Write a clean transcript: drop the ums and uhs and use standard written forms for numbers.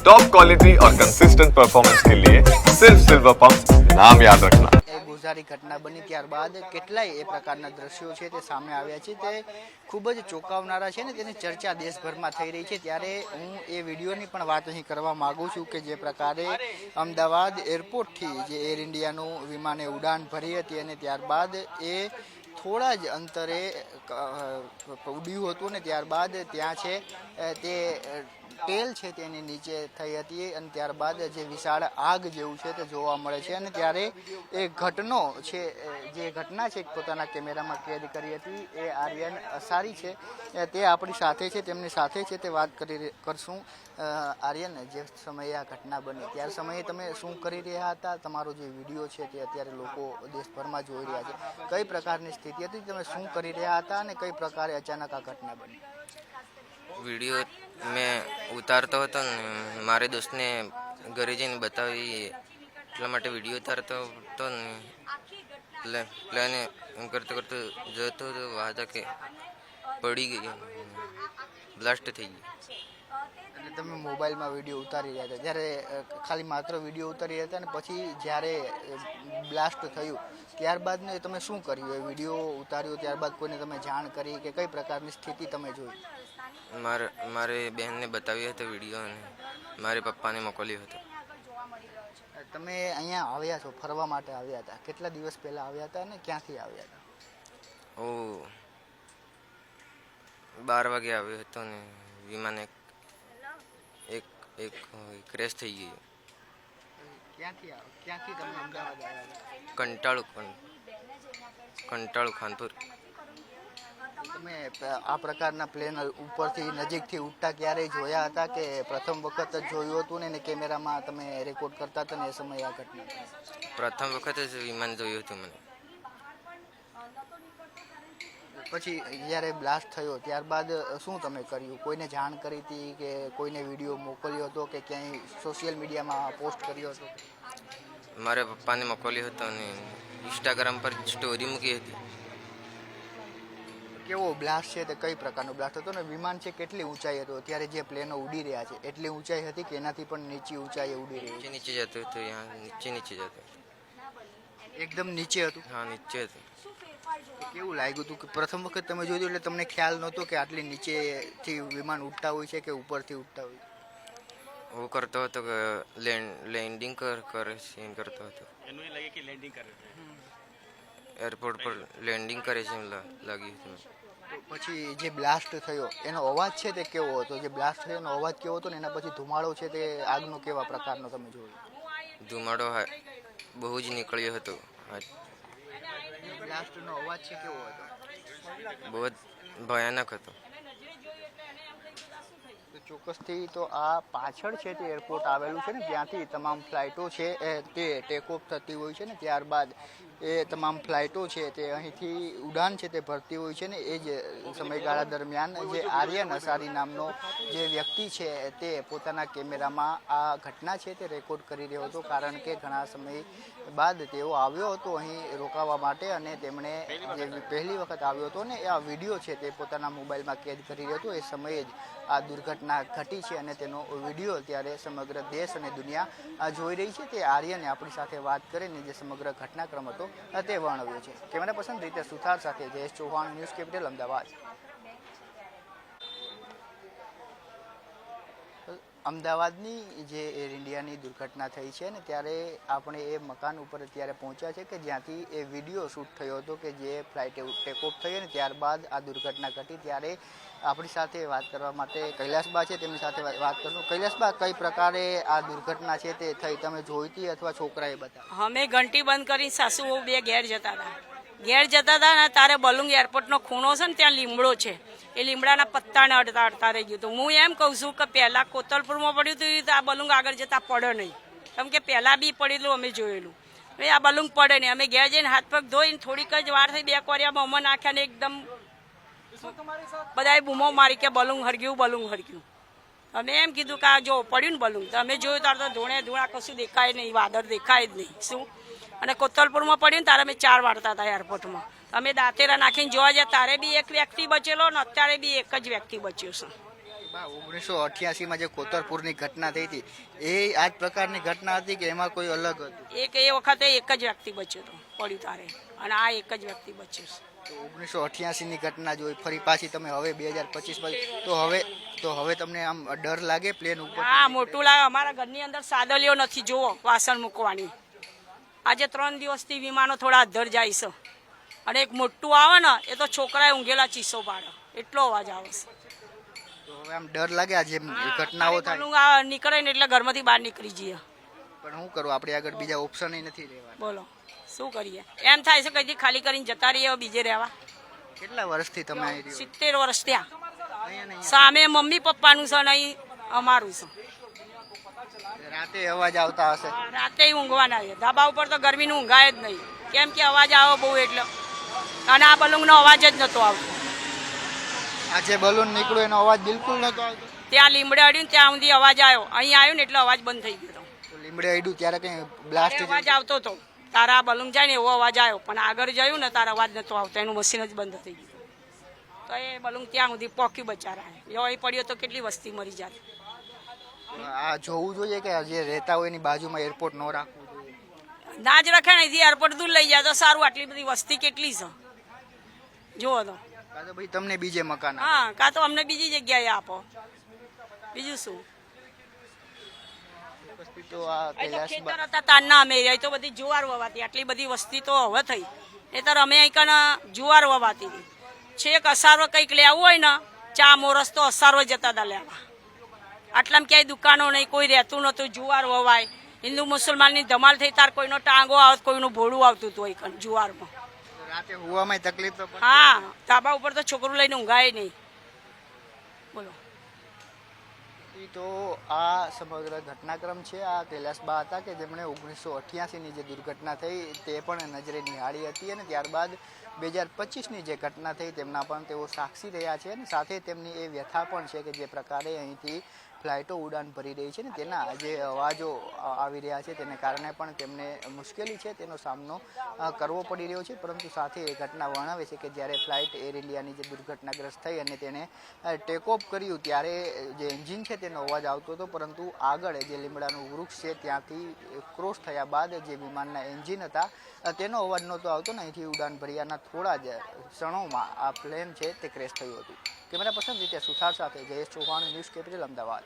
Top quality और consistent performance के लिए सिर्फ सिल्वर पंप नाम याद रखना। ગુજારી ઘટના બની ત્યારબાદ કેટલાય એ પ્રકારના દ્રશ્યો છે તે સામે આવ્યા છે તે ખૂબ જ ચોંકાવનારા છે ને તેની ચર્ચા દેશભરમાં થઈ રહી છે। ત્યારે હું એ વિડીયોની પણ વાત અહીં કરવા માગું છું કે જે પ્રકારે અમદાવાદ એરપોર્ટથી જે એર ઇન્ડિયાનું વિમાને ઉડાન ભરી હતી અને ત્યારબાદ એ થોડા જ અંતરે ઉડ્યું હતું ને ત્યારબાદ ત્યાં છે તે ટેલ છે તેની નીચે થઈ હતી અને ત્યારબાદ જે વિશાળ આગ જેવું છે તે જોવા મળે છે અને ત્યારે એ ઘટનો છે જે ઘટના છે પોતાના કેમેરામાં કેદ કરી હતી એ આર્યન અસારી છે તે આપણી સાથે છે તેમની સાથે છે તે વાત કરશું। આર્યન, જે સમયે આ ઘટના બની ત્યારે સમયે તમે શું કરી રહ્યા હતા? તમારો જે વિડીયો છે તે અત્યારે લોકો દેશભરમાં જોઈ રહ્યા છે, કઈ પ્રકારની સ્થિતિ હતી, તમે શું કરી રહ્યા હતા અને કઈ પ્રકારે અચાનક આ ઘટના બની? વિડીયો મેં ઉતારતો હતો ને મારે દોસ્તને ઘરે જઈને બતાવી એટલા માટે વિડીયો ઉતારતો હતો ને પ્લેન એમ કરતો કરતો જતો હતો વાતા કે પડી ગઈ, બ્લાસ્ટ થઈ ગઈ। અને તમે મોબાઈલમાં વિડીયો ઉતારી રહ્યા હતા ત્યારે ખાલી માત્ર વિડીયો ઉતારી રહ્યા હતા અને પછી જ્યારે બ્લાસ્ટ થયું ત્યારબાદ ને તમે શું કર્યું? એ વિડીયો ઉતાર્યો ત્યારબાદ કોઈને તમે જાણ કરી કે કઈ પ્રકારની સ્થિતિ તમે જોઈ? મારે બહેનને બતાવ્યો હતો વિડીયો અને મારે પપ્પાને મોકલ્યો હતો। તમે અહીંયા આવ્યા છો, ફરવા માટે આવ્યા હતા, કેટલા દિવસ પહેલા આવ્યા હતા અને ક્યાંથી આવ્યા હતા? ઓ 12 વાગે આવ્યો હતો ને વિમાન એક ક્રેશ થઈ ગયું। ક્યાંથી તમે અમદાવાદ આવ્યા હતા? કંટાળુ ખાનપુર। તમે આ પ્રકારના પ્લેન ઉપરથી નજીકથી ઉડતા ક્યારેય જોયા હતા કે પ્રથમ વખત જ જોયું હતું ને કેમેરામાં તમે રેકોર્ડ કરતા હતા ને એ સમયે આ ઘટના? પ્રથમ વખત જ વિમાન જોયું હતું મને। પછી જ્યારે બ્લાસ્ટ થયો ત્યારબાદ શું તમે કર્યું? કોઈને જાણ કરી હતી કે કોઈને વિડીયો મોકલ્યો હતો કે ક્યાંય સોશિયલ મીડિયામાં પોસ્ટ કર્યો હતો? મારા પપ્પાને મોકલ્યો હતો અને ઇન્સ્ટાગ્રામ પર સ્ટોરી મૂકી હતી। કેવો બ્લાસ્ટ છે તે કઈ પ્રકારનો બ્લાસ્ટ હતો ને વિમાન છે કેટલી ઊંચાઈ હતો અત્યારે જે પ્લેનો ઉડી રહ્યા છે એટલી ઊંચાઈ હતી કે એનાથી પણ નીચી ઊંચાઈએ ઉડી રહી? નીચે જતું હતું, નીચે જતું એકદમ નીચે હતું? હા, નીચે હતું। કેવું લાગ્યું હતું કે પ્રથમ વખત તમે જોયું એટલે તમને ખ્યાલ નહોતો કે આટલી નીચેથી વિમાન ઉડતા હોય છે કે ઉપરથી ઉડતા હોય? હું કરતો હતો કે લેન્ડિંગ કરે છે એમ કરતો હતો। એનું એ લાગે કે લેન્ડિંગ કરે છે, એરપોર્ટ પર લેન્ડિંગ કરે છે એમ લાગ્યું હતું। પછી જે બ્લાસ્ટ થયો એનો અવાજ છે તે કેવો હતો? જે બ્લાસ્ટ થયો એનો અવાજ કેવો હતો ને એના પછી ધુમાડો છે તે આગનો કેવા પ્રકારનો તમે જોયો? ધુમાડો બહુ જ નીકળ્યો હતો। બ્લાસ્ટનો અવાજ છે કેવો હતો? બહુ જ ભયાનક હતો। ચોક્કસથી તો આ પાછળ છે તે એરપોર્ટ આવેલું છે ને જ્યાંથી તમામ ફ્લાઇટો છે તે ટેક ઓફ થતી હોય છે ને ત્યારબાદ એ તમામ ફ્લાઇટો છે તે અહીંથી ઉડાન છે તે ભરતી હોય છે ને એ જ સમયગાળા દરમિયાન જે આર્યન અસારી નામનો જે વ્યક્તિ છે તે પોતાના કેમેરામાં આ ઘટના છે તે રેકોર્ડ કરી રહ્યો હતો કારણ કે ઘણા સમય બાદ તેઓ આવ્યો હતો અહીં રોકાવા માટે અને તેમણે જે પહેલી વખત આવ્યો હતો ને આ વિડીયો છે તે પોતાના મોબાઈલમાં કેદ કરી રહ્યો હતો એ સમયે જ આ દુર્ઘટના ઘટી છે અને તેનો વિડીયો ત્યારે સમગ્ર દેશ અને દુનિયા જોઈ રહી છે। તે આર્યને આપણી સાથે વાત કરીને જે સમગ્ર ઘટનાક્રમ હતો તે વર્ણવ્યો છે। કેમેરા પર્સન રીતે સુથાર સાથે જયેશ ચૌહાણ, ન્યૂઝ કેપિટલ, અમદાવાદ। અમદાવાદની જે એર ઇન્ડિયાની દુર્ઘટના થઈ છે ને ત્યારે આપણે એ મકાન ઉપર અત્યારે પહોંચ્યા છે કે જ્યાંથી એ વિડીયો શૂટ થયો હતો કે જે ફ્લાઇટ ટેકઓફ થઈ અને ત્યારબાદ આ દુર્ઘટના ઘટી। ત્યારે આપણી સાથે વાત કરવા માટે કૈલાસબા છે, તેમની સાથે વાત કરશું। કૈલાસબા, કઈ પ્રકારે આ દુર્ઘટના છે તે થઈ, તમે જોઈ હતી અથવા છોકરાએ બતાવી? અમે ઘંટી બંધ કરી સાસુ બે ઘેર જતા હતા ને તારે બલુંગ એરપોર્ટનો ખૂણો છે ને ત્યાં લીમડો છે, એ લીમડાના પત્તાને અડતા રહી ગયું હતું। હું એમ કહું છું કે પહેલાં કોતલપુરમાં પડ્યું હતું તો આ બલુંગ આગળ જતાં પડે નહીં, કેમ કે પહેલાં બી પડેલું અમે જોયેલું, આ બલુંગ પડે નહીં। અમે ઘેર જઈને હાથ પગ ધોઈને થોડીક જ વાર થઈ 2 કોરિયામાં અમો નાખ્યા ને એકદમ બધાએ બૂમો મારી કે બલુંગ હરગ્યું। અમે એમ કીધું કે આ જો પડ્યું ને બલુંગ તો અમે જોયું ત્યારે તો ધૂળા કશું દેખાય નહીં, વાદળ દેખાય જ નહીં શું। અને કોતલપુરમાં પડ્યું ને ત્યારે અમે 4 વાળતા હતા એરપોર્ટમાં, અમે દાંતેરા નાખીને જોવા ગયા તારે બી એક વ્યક્તિ બચેલો ને અત્યારે બી એક જ વ્યક્તિ બચ્યો છે। 1988માં જે કોતરપુરની ઘટના થઈ હતી એ આ જ પ્રકારની ઘટના હતી કે એમાં કોઈ અલગ હતું? એક એ વખતે એક જ વ્યક્તિ બચ્યો હતો પડ્યું તારે, અને આ એક જ વ્યક્તિ બચ્યો છે. તો 1988ની ઘટના જોઈ ફરી પાછી તમે હવે 2025 તો હવે તમને આમ ડર લાગે પ્લેન ઉપર? હા, મોટું લાગે. અમારા ઘરની અંદર સાદલીઓ નથી, જોવો વાસણ મૂકવાની. આજે 3 દિવસથી વિમાનો થોડા અધર જાય છે, અને એક મોટું આવે ને એ તો છોકરાએ ઊંઘેલા ચીસો પાડે, એટલો અવાજ આવે છે. તો હવે આમ ડર લાગે આ જે ઘટનાઓ થાય? બલૂન આ નીકળે ને એટલે ઘરમાંથી બહાર નીકળી જઈએ. પણ શું કરું, આપણે આગળ બીજા ઓપ્શન નથી રહેવા. બોલો શું કરીએ? એમ થાય છે કઈથી ખાલી કરીને જતા રહીએ બીજે રહેવા. કેટલા વર્ષથી તમે અહીં રહ્યો? 70 વર્ષ ત્યાં. અહીંયા ને સામે મમ્મી પપ્પાનું છે ને અહીં અમારું છે. અહીંયા? રાતે અવાજ આવતા હશે? રાતે ઊંઘવાના છે. ધાબા ઉપર તો ગરમીનું ઊંઘાય જ નહીં, કેમ કે અવાજ આવે બહુ એટલે. અને આ બલૂનનો અવાજ જ નહોતો આવતો. આ જે બલૂન નીકળ્યો એનો અવાજ બિલકુલ નતો આવતો? ત્યાં લીમડે અડ્યું ને ત્યાં સુધી અવાજ આવ્યો, અહીં આવ્યું ને એટલે અવાજ બંધ થઈ ગયો. તો લીમડે અડ્યું ત્યારે કઈ બ્લાસ્ટ અવાજ આવતો હતો, તારા બલૂન જાય ને એવો અવાજ આવ્યો, પણ આગળ જયું ને તારા અવાજ નતો આવતો, એનું મશીન જ બંધ થઈ ગયું. તો એ બલૂન ત્યાં સુધી પોક્યું બચારા. જો અહીં પડ્યો તો કેટલી વસ્તી મરી જાય. આ જોવું જોઈએ કે જે રહેતા હોય એની બાજુમાં એરપોર્ટ ન રાખવું જોઈએ. ના જ રખે ને અહીંથી એરપોર્ટ દૂર લઈ જાય તો સારું. આટલી બધી વસ્તી કેટલી છે જુઓ તો. કાં તો ભાઈ તમને બીજે મકાન આપે. હા, કાં તો અમને બીજી જગ્યાએ આપો, બીજું શું. પછી તો આ અહીં તો કૈલાસ ખેતર હતા તારના અમે, અહીં તો બધી જુવાર વવાતી. આટલી બધી વસ્તી તો હવે થઈ, નહીંતર અમે અહીં કને જુવાર વવાતી હતી. છેક અસારો કંઈક લેવું હોય ને, ચા મોરસ તો અસારો જતા હતા લેવા. આટલામાં ક્યાંય દુકાનો નહીં, કોઈ રહેતું નહોતું. જુવાર વવાય, હિન્દુ મુસલમાનની ધમાલ થઈ તાર કોઈનો ટાંગો આવત, કોઈનું ભોળું આવતું હતું અહીં જુવારમાં. રાતે હુવામાં તકલીફ તો પડે. હા, ધાબા ઉપર તો છોકરું લઈને ઊંઘાય નહીં. બોલો. તો આ સમગ્ર ઘટનાક્રમ છે. આ કૈલાસબા હતા કે જેમણે 1988ની જે દુર્ઘટના થઈ તે પણ નજરે નિહાળી હતી, અને ત્યારબાદ 2025ની જે ઘટના થઈ તેમના પણ તેઓ સાક્ષી રહ્યા છે, અને સાથે તેમની એ વ્યથા પણ છે કે જે પ્રકારે અહીંથી ફ્લાઇટો ઉડાન ભરી રહી છે ને તેના જે અવાજો આવી રહ્યા છે તેને કારણે પણ તેમને મુશ્કેલી છે તેનો સામનો કરવો પડી રહ્યો છે. પરંતુ સાથે એ ઘટના વર્ણવે છે કે જ્યારે ફ્લાઇટ એર ઇન્ડિયાની જે દુર્ઘટનાગ્રસ્ત થઈ અને તેને ટેક ઓફ કર્યું ત્યારે જે એન્જિન છે તેનો અવાજ આવતો હતો, પરંતુ આગળ જે લીમડાનું વૃક્ષ છે ત્યાંથી ક્રોસ થયા બાદ જે વિમાનના એન્જિન હતા તેનો અવાજ નહોતો આવતો ને અહીંથી ઉડાન ભર્યાના થોડા જ ક્ષણોમાં આ પ્લેન છે તે ક્રેશ થયું હતું. કેમેરા પર્સન રીતે સુથાર સાથે જયેશ ચૌહાણ, ન્યૂઝ કેપિટલ, અમદાવાદ.